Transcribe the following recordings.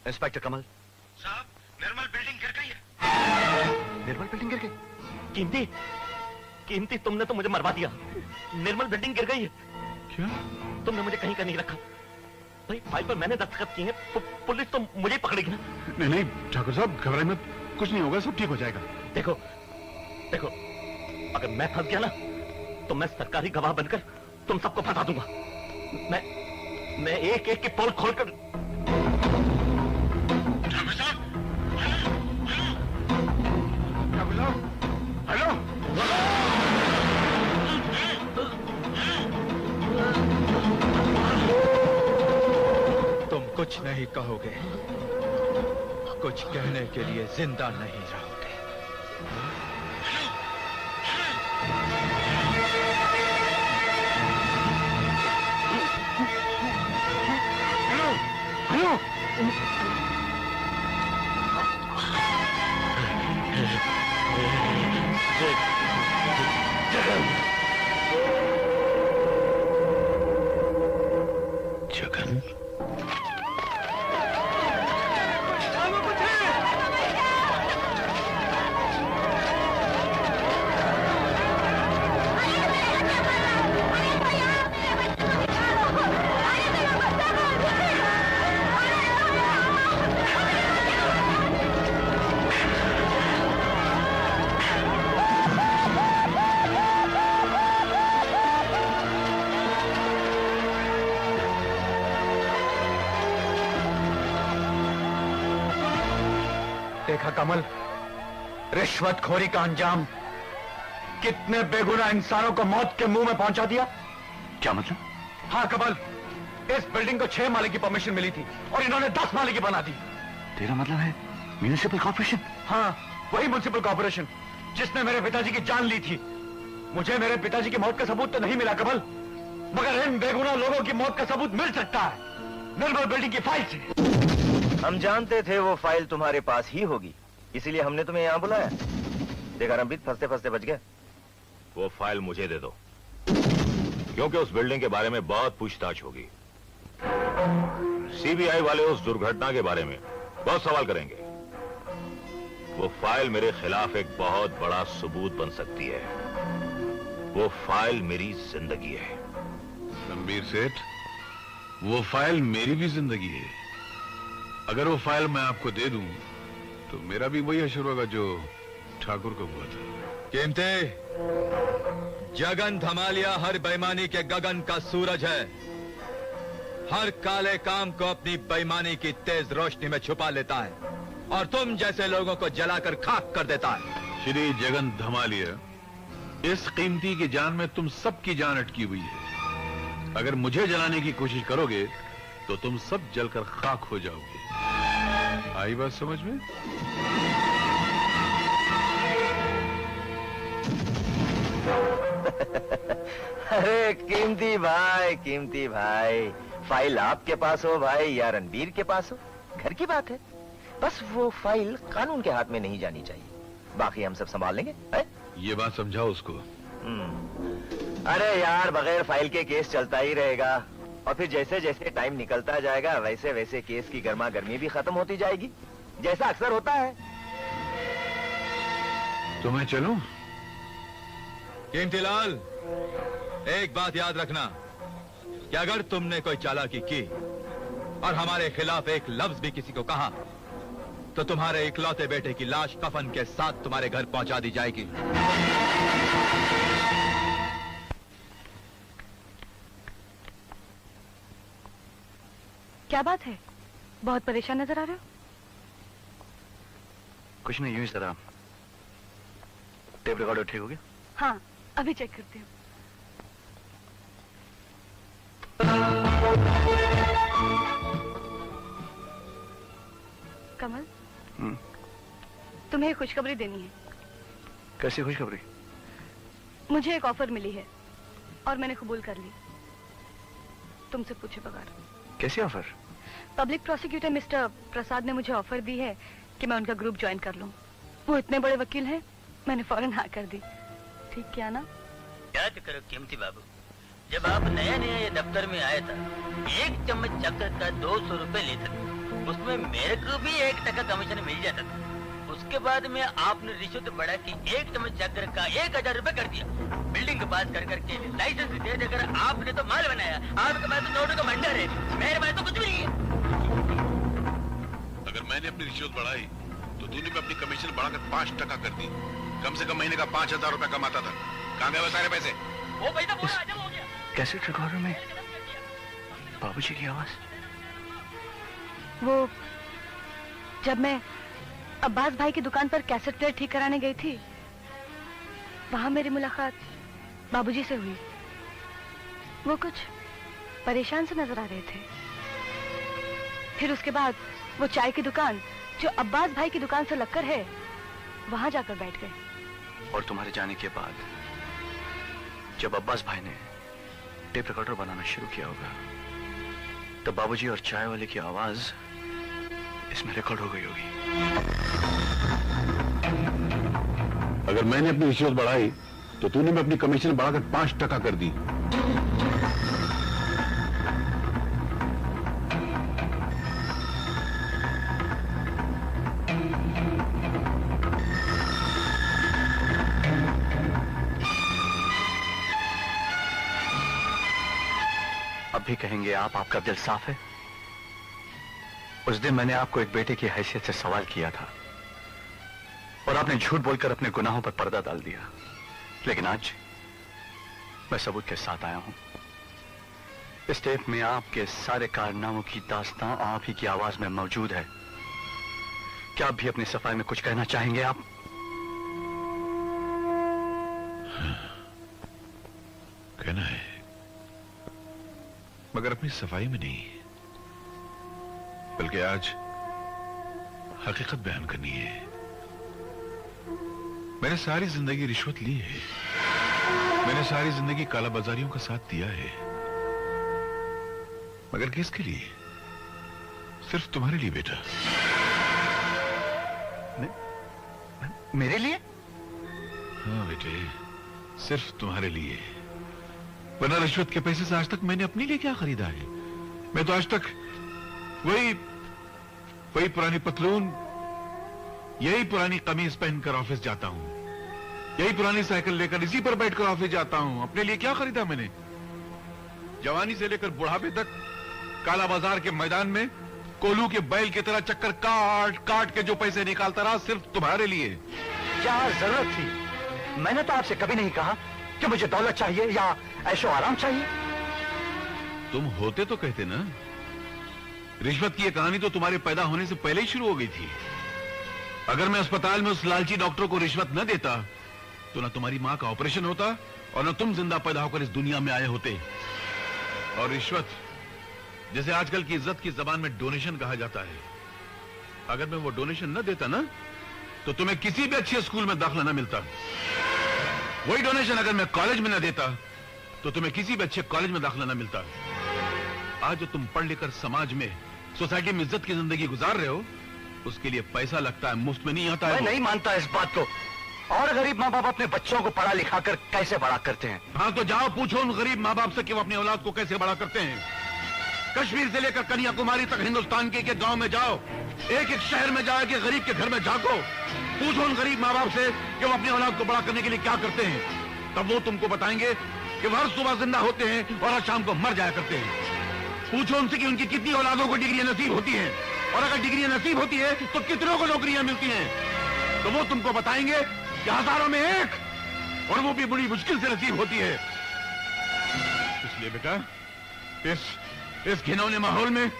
Inspector कमल साहब, निर्मल building गिर गई है। निर्मल बिल्डिंग गिर गई? कीमती, कीमती तुमने तो मुझे मरवा दिया। निर्मल बिल्डिंग गिर गई है। क्या? तुमने मुझे कहीं का नहीं रखा भाई, फाइल पर मैंने दस्तखत किए हैं, पुलिस तो मुझे ही पकड़ेगी ना। नहीं नहीं ठाकुर साहब, घबराए मत, कुछ नहीं होगा, सब ठीक हो जाएगा। देखो देखो, अगर मैं फंस गया ना तो मैं सरकारी गवाह बनकर तुम सबको फंसा दूंगा। मैं एक एक की पोल खोलकर। ठाकुर साहब, हेलो, तुम कुछ नहीं कहोगे, कुछ कहने के लिए जिंदा नहीं रहोगे। हेलो, जगन, देखा कमल, रिश्वतखोरी का अंजाम कितने बेगुनाह इंसानों को मौत के मुंह में पहुंचा दिया। क्या मतलब? हाँ कमल, इस बिल्डिंग को 6 माले की परमिशन मिली थी और इन्होंने 10 माले की बना दी। तेरा मतलब है म्युनिसिपल कॉर्पोरेशन? हाँ, वही म्युनिसिपल कॉर्पोरेशन जिसने मेरे पिताजी की जान ली थी। मुझे मेरे पिताजी की मौत का सबूत तो नहीं मिला कमल, मगर इन बेगुनाह लोगों की मौत का सबूत मिल सकता है निर्मल बिल्डिंग की फाइल से। हम जानते थे वो फाइल तुम्हारे पास ही होगी, इसीलिए हमने तुम्हें यहाँ बुलाया। देखा रमबीर, फंसते फंसते बच गया। वो फाइल मुझे दे दो, क्योंकि उस बिल्डिंग के बारे में बहुत पूछताछ होगी। सीबीआई वाले उस दुर्घटना के बारे में बहुत सवाल करेंगे। वो फाइल मेरे खिलाफ एक बहुत बड़ा सबूत बन सकती है। वो फाइल मेरी जिंदगी है। रणबीर सेठ, वो फाइल मेरी भी जिंदगी है। अगर वो फाइल मैं आपको दे दूं तो मेरा भी वही हश्र होगा जो ठाकुर को हुआ था। कीमते, जगन धमालिया हर बेईमानी के गगन का सूरज है। हर काले काम को अपनी बेईमानी की तेज रोशनी में छुपा लेता है और तुम जैसे लोगों को जलाकर खाक कर देता है। श्री जगन धमालिया, इस कीमती की जान में तुम सबकी जान अटकी हुई है। अगर मुझे जलाने की कोशिश करोगे तो तुम सब जलकर खाक हो जाओगे। आई बात समझ में? अरे कीमती भाई, फाइल आपके पास हो भाई या रणबीर के पास हो, घर की बात है। बस वो फाइल कानून के हाथ में नहीं जानी चाहिए, बाकी हम सब संभाल लेंगे है? ये बात समझाओ उसको। अरे यार, बगैर फाइल के केस चलता ही रहेगा और फिर जैसे जैसे टाइम निकलता जाएगा वैसे वैसे केस की गर्मा गर्मी भी खत्म होती जाएगी, जैसा अक्सर होता है। तो मैं चलूं? कीमतीलाल, एक बात याद रखना कि अगर तुमने कोई चालाकी की और हमारे खिलाफ एक लफ्ज भी किसी को कहा तो तुम्हारे इकलौते बेटे की लाश कफन के साथ तुम्हारे घर पहुंचा दी जाएगी। क्या बात है, बहुत परेशान नजर आ रहे हो? कुछ नहीं, यूं ही जरा। टेप रिकॉर्डर ठीक हो गया? हाँ, अभी चेक करती हूँ। कमल, तुम्हें खुशखबरी देनी है। कैसी खुशखबरी? मुझे एक ऑफर मिली है और मैंने कबूल कर ली, तुमसे पूछे बगैर। कैसी ऑफर? पब्लिक प्रोसिक्यूटर मिस्टर प्रसाद ने मुझे ऑफर दी है कि मैं उनका ग्रुप ज्वाइन कर लूं। वो इतने बड़े वकील हैं, मैंने फौरन हाँ कर दी। ठीक किया ना? याद करो कीमती बाबू, जब आप नया नया ये दफ्तर में आया था, एक चम्मच शक्कर का 200 रुपए लेते थे उसमें मेरे को भी 1% कमीशन मिल जाता था। उसके बाद में आपने रिश्वत बढ़ा के 1 चम्मच शक्कर का 1000 रुपए कर दिया। बिल्डिंग के पास कर करके लाइसेंस दे देकर आपने तो माल बनाया। आपके पास तो नोटों का भंडार है, मेरे पास तो कुछ भी नहीं है। अगर मैंने अपनी रिश्वत बढ़ाई तो तूने भी अपनी कमीशन बढ़ाकर 5% कर दी। कम से कम महीने का 5000 रुपए कमाता था। कहाँ गए वो सारे पैसे? वो पैसा पूरा हजम हो गया। कैसेट रिकॉर्डर में बाबूजी की आवाज। वो जब मैं अब्बास भाई की दुकान पर कैसेट प्लेयर ठीक कराने गई थी, वहां मेरी मुलाकात बाबूजी से हुई। वो कुछ परेशान से नजर आ रहे थे। फिर उसके बाद वो चाय की दुकान जो अब्बास भाई की दुकान से लगकर है, वहां जाकर बैठ गए। और तुम्हारे जाने के बाद जब अब्बास भाई ने टेप रिकॉर्डर बनाना शुरू किया होगा, तब बाबूजी और चाय वाले की आवाज इसमें रिकॉर्ड हो गई होगी। अगर मैंने अपनी रिश्वत बढ़ाई तो तूने भी अपनी कमीशन बढ़ाकर 5% कर दी। अब भी कहेंगे आप, आपका दिल साफ है? उस दिन मैंने आपको एक बेटे की हैसियत से सवाल किया था और आपने झूठ बोलकर अपने गुनाहों पर पर्दा डाल दिया। लेकिन आज मैं सबूत के साथ आया हूं। इस टेप में आपके सारे कारनामों की दास्तां आप ही की आवाज में मौजूद है। क्या आप भी अपनी सफाई में कुछ कहना चाहेंगे आप? कहना है, मगर अपनी सफाई में नहीं, बल्कि आज हकीकत बयान करनी है। मैंने सारी जिंदगी रिश्वत ली है। मैंने सारी जिंदगी कालाबाजारियों का साथ दिया है, मगर किसके लिए? सिर्फ तुम्हारे लिए बेटा। मेरे लिए? हाँ बेटे, सिर्फ तुम्हारे लिए। वरना रिश्वत के पैसे से आज तक मैंने अपने लिए क्या खरीदा है? मैं तो आज तक वही पुरानी पतलून, यही पुरानी कमीज पहनकर ऑफिस जाता हूं, यही पुरानी साइकिल लेकर इसी पर बैठकर ऑफिस जाता हूं। अपने लिए क्या खरीदा मैंने? जवानी से लेकर बुढ़ापे तक काला बाजार के मैदान में कोल्हू के बैल की तरह चक्कर काट काट के जो पैसे निकालता रहा, सिर्फ तुम्हारे लिए। क्या जरूरत थी? मैंने तो आपसे कभी नहीं कहा कि मुझे दौलत चाहिए या ऐशो आराम चाहिए। तुम होते तो कहते ना। रिश्वत की यह कहानी तो तुम्हारे पैदा होने से पहले ही शुरू हो गई थी। अगर मैं अस्पताल में उस लालची डॉक्टर को रिश्वत न देता तो ना तुम्हारी मां का ऑपरेशन होता और ना तुम जिंदा पैदा होकर इस दुनिया में आए होते। और रिश्वत, जैसे आजकल की इज्जत की जबान में डोनेशन कहा जाता है, अगर मैं वो डोनेशन न देता ना तो तुम्हें किसी भी अच्छे स्कूल में दाखिला न मिलता। वही डोनेशन अगर मैं कॉलेज में न देता तो तुम्हें किसी भी अच्छे कॉलेज में दाखिला न मिलता। आज जो तुम पढ़ लिखकर समाज में, सोसाइटी में इज्जत की जिंदगी गुजार रहे हो, उसके लिए पैसा लगता है, मुफ्त में नहीं आता है। मैं नहीं मानता इस बात को। और गरीब माँ बाप अपने बच्चों को पढ़ा लिखा कर कैसे बड़ा करते हैं? हाँ तो जाओ पूछो उन गरीब माँ बाप से कि वो अपनी औलाद को कैसे बड़ा करते हैं। कश्मीर से लेकर कन्याकुमारी तक हिंदुस्तान के गांव में जाओ, एक एक शहर में जाओ, कि गरीब के घर में झांको, पूछो उन गरीब माँ बाप से कि वो अपनी औलाद को बड़ा करने के लिए क्या करते हैं। तब वो तुमको बताएंगे कि वो हर सुबह जिंदा होते हैं और हर शाम को मर जाया करते हैं। पूछो उनसे कि उनकी कितनी औलादों को डिग्रियां नसीब होती हैं, और अगर डिग्रियां नसीब होती है तो कितनों को नौकरियां मिलती हैं। तो वो तुमको बताएंगे कि हजारों में एक, और वो भी बड़ी मुश्किल से नसीब होती है। इसलिए बेटा, इस घिनौने माहौल में,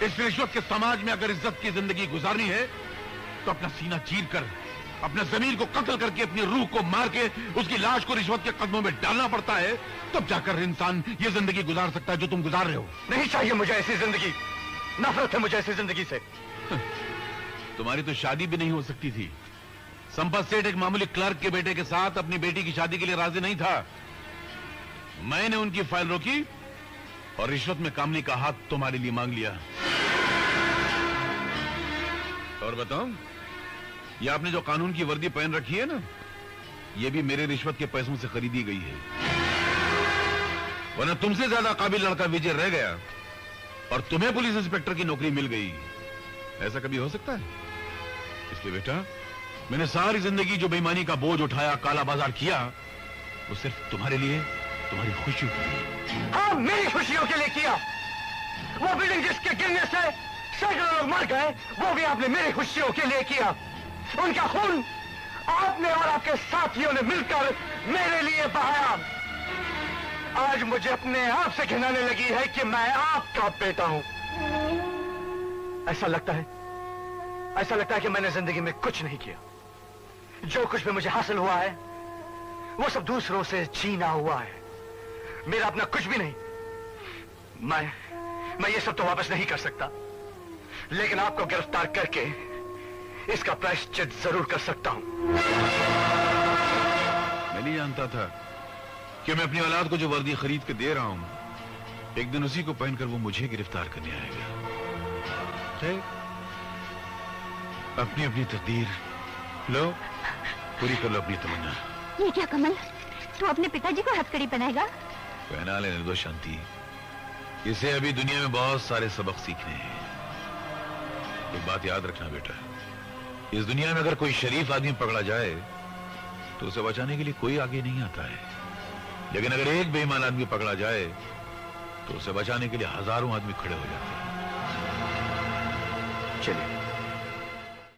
इस रिश्वत के समाज में अगर इज्जत की जिंदगी गुजारनी है तो अपना सीना चीर कर, अपने जमीर को कत्ल करके, अपनी रूह को मार के उसकी लाश को रिश्वत के कदमों में डालना पड़ता है, तब जाकर इंसान ये जिंदगी गुजार सकता है जो तुम गुजार रहे हो। नहीं चाहिए मुझे ऐसी जिंदगी। नफरत है मुझे ऐसी जिंदगी से। तुम्हारी तो शादी भी नहीं हो सकती थी। संपत सेठ एक मामूली क्लर्क के बेटे के साथ अपनी बेटी की शादी के लिए राजी नहीं था। मैंने उनकी फाइल रोकी और रिश्वत में कामनी का हाथ तुम्हारे लिए मांग लिया। और बताओ, ये आपने जो कानून की वर्दी पहन रखी है ना, ये भी मेरे रिश्वत के पैसों से खरीदी गई है। वरना तुमसे ज्यादा काबिल लड़का विजय रह गया और तुम्हें पुलिस इंस्पेक्टर की नौकरी मिल गई। ऐसा कभी हो सकता है? इसलिए बेटा, मैंने सारी जिंदगी जो बेईमानी का बोझ उठाया, काला बाजार किया, वो सिर्फ तुम्हारे लिए, तुम्हारी खुशियों के लिए। हाँ, मेरी खुशियों के लिए किया। वो बिल्डिंग जिसके गिरने से सैकड़ों लोग मर गए, वो भी आपने मेरी खुशियों के लिए किया। उनका खून आपने और आपके साथियों ने मिलकर मेरे लिए बहाया। आज मुझे अपने आप से घिनाने लगी है कि मैं आपका बेटा हूं। ऐसा लगता है कि मैंने जिंदगी में कुछ नहीं किया। जो कुछ भी मुझे हासिल हुआ है, वो सब दूसरों से छीना हुआ है। मेरा अपना कुछ भी नहीं। मैं ये सब तो वापस नहीं कर सकता, लेकिन आपको गिरफ्तार करके इसका प्रायश्चित जरूर कर सकता हूं। मैं नहीं जानता था कि मैं अपनी औलाद को जो वर्दी खरीद के दे रहा हूं, एक दिन उसी को पहनकर वो मुझे गिरफ्तार करने आएगा। अपनी अपनी तकदीर लो, पूरी कर लो अपनी तमन्ना। ये क्या कमल, तू अपने पिताजी को हथकड़ी पहनाएगा? पहना लेने दो शांति, इसे अभी दुनिया में बहुत सारे सबक सीखने हैं। एक बात याद रखना बेटा, इस दुनिया में अगर कोई शरीफ आदमी पकड़ा जाए तो उसे बचाने के लिए कोई आगे नहीं आता है, लेकिन अगर एक बेईमान आदमी पकड़ा जाए तो उसे बचाने के लिए हजारों आदमी खड़े हो जाते हैं। चलिए।